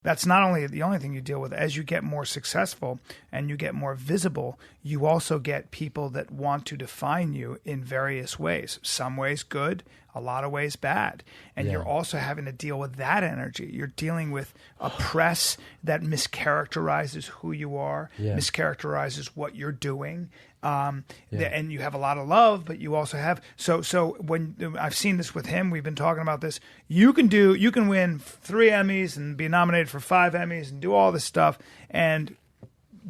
That's not only the only thing you deal with. As you get more successful and you get more visible, you also get people that want to define you in various ways. Some ways good, a lot of ways bad. And you're also having to deal with that energy. You're dealing with a press that mischaracterizes who you are, mischaracterizes what you're doing. And you have a lot of love, but you also have so when I've seen this with him, we've been talking about this. You can win 3 Emmys and be nominated for 5 Emmys and do all this stuff, and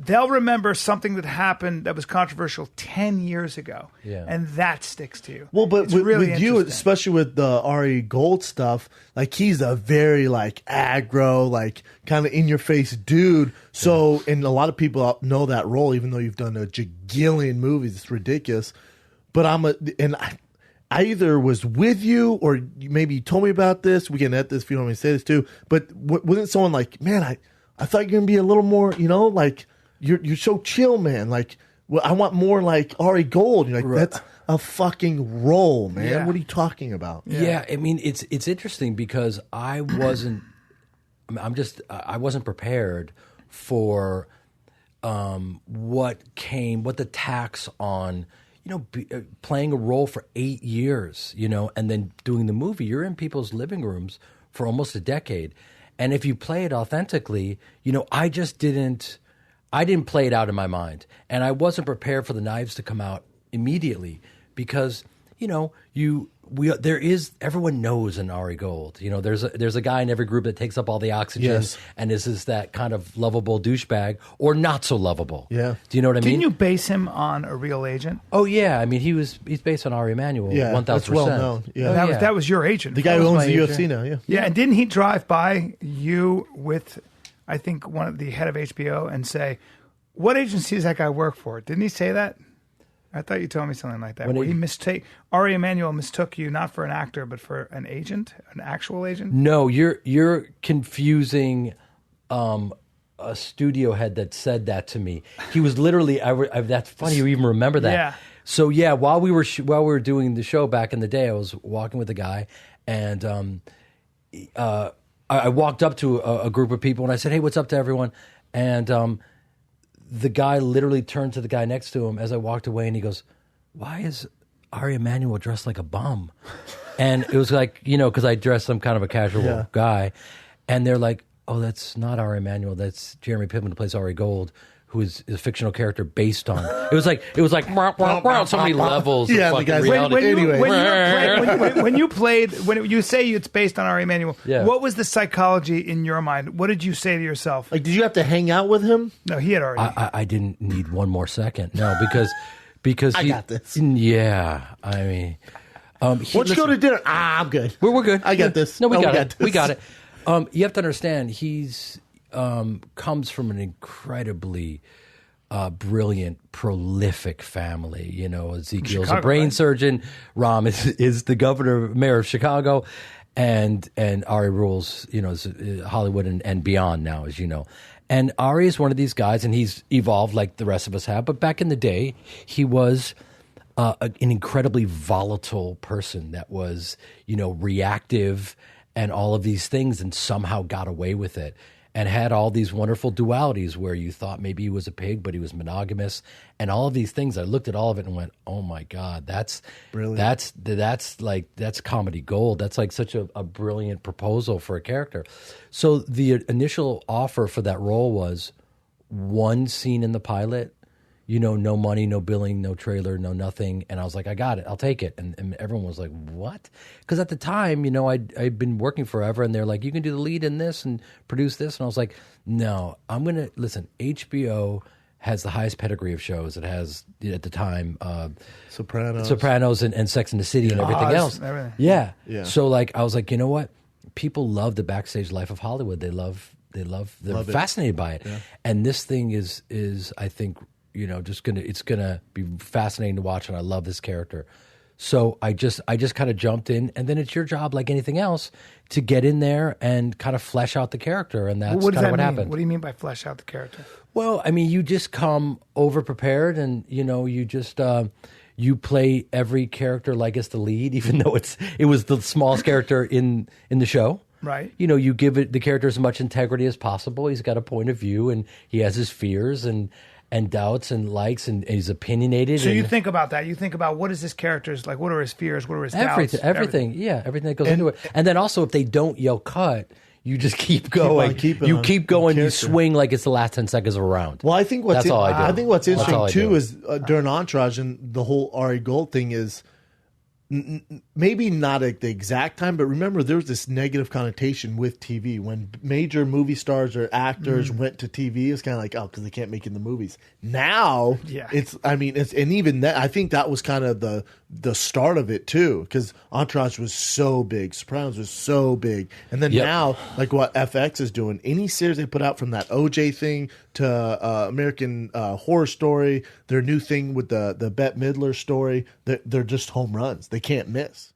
they'll remember something that happened that was controversial 10 years ago, and that sticks to you. Well, but it's with, really with you, especially with the Ari Gold stuff, like he's a very like aggro, like kind of in your face dude. So, and a lot of people know that role, even though you've done a jagillion movies. It's ridiculous. But I either was with you or maybe you told me about this. We can edit this if you don't want me to say this too. But wasn't someone like, man, I thought you're gonna be a little more, like. You're so chill, man. Like, well, I want more like Ari Gold. You're like, that's a fucking role, man. Yeah. What are you talking about? Yeah, I mean, it's interesting because I wasn't prepared for what the tax on, playing a role for 8 years, and then doing the movie. You're in people's living rooms for almost a decade. And if you play it authentically, I didn't play it out in my mind, and I wasn't prepared for the knives to come out immediately because everyone knows an Ari Gold. There's a guy in every group that takes up all the oxygen and is that kind of lovable douchebag or not so lovable. Yeah, do you know what I mean? Didn't you base him on a real agent? Oh yeah, I mean he's based on Ari Emanuel. Yeah, 1000%. that's well known. Yeah, that was your agent, the guy who owns the UFC now. Yeah, and didn't he drive by you with? I think the head of HBO and say, what agency does that guy work for? Didn't he say that? I thought you told me something like that. Ari Emanuel mistook you not for an actor, but for an agent, an actual agent? No, you're confusing a studio head that said that to me. He was literally, that's funny you even remember that. Yeah. So yeah, while we were doing the show back in the day, I was walking with a guy and I walked up to a group of people and I said, hey, what's up to everyone? And the guy literally turned to the guy next to him as I walked away and he goes, why is Ari Emanuel dressed like a bum? And it was like, because I dressed some kind of a casual guy. And they're like, oh, that's not Ari Emanuel. That's Jeremy Piven who plays Ari Gold, who is a fictional character based on. It was like so many levels of fucking reality. When you say it's based on Ari Emanuel, what was the psychology in your mind? What did you say to yourself? Like, did you have to hang out with him? No, he had already. I didn't need one more second. No, because I got this. Yeah, I mean, let's go to dinner. I'm good. We're good. I got this. No, we got it. We got it. You have to understand, he's comes from an incredibly brilliant, prolific family. Ezekiel's Chicago, a brain right? surgeon. Ram is the mayor of Chicago, and Ari rules, Hollywood and beyond now, as you know. And Ari is one of these guys, and he's evolved like the rest of us have. But back in the day, he was an incredibly volatile person that was, reactive and all of these things, and somehow got away with it. And had all these wonderful dualities where you thought maybe he was a pig, but he was monogamous, and all of these things. I looked at all of it and went, "Oh my God, that's brilliant. That's comedy gold. That's like such a brilliant proposal for a character." So the initial offer for that role was one scene in the pilot. No money, no billing, no trailer, no nothing. And I was like, I got it. I'll take it. And everyone was like, what? Because at the time, I'd been working forever. And they're like, you can do the lead in this and produce this. And I was like, no, I'm going to, listen, HBO has the highest pedigree of shows. It has, at the time, Sopranos and Sex and the City and everything else. Everything. Yeah. So I was like, you know what? People love the backstage life of Hollywood. They're fascinated by it. Yeah. And this thing is I think, it's gonna be fascinating to watch, and I love this character. So I just kind of jumped in, and then it's your job, like anything else, to get in there and kind of flesh out the character, and that's kind of what happened. What do you mean by flesh out the character? Well, I mean, you just come over prepared, and you just you play every character like it's the lead, even though it was the smallest character in the show. Right. You know, you give the character as much integrity as possible. He's got a point of view, and he has his fears and doubts and likes, and he's opinionated. So you think about that. You think about what is this character's like. What are his fears? What are his doubts? Everything. Yeah, everything that goes into it. And then also, if they don't yell cut, you just keep going. You keep going. You swing like it's the last 10 seconds of a round. Well, I think that's all I do. I think what's interesting too is during Entourage and the whole Ari Gold thing is maybe not at the exact time, but remember there was this negative connotation with TV when major movie stars or actors went to TV. It's kind of like, oh, because they can't make it in the movies. Now, it's and even that, I think that was kind of the start of it too, because Entourage was so big, Sopranos was so big, and then now, like what FX is doing, any series they put out from that OJ thing to American Horror Story, their new thing with the Bette Midler story, they're just home runs. They can't miss.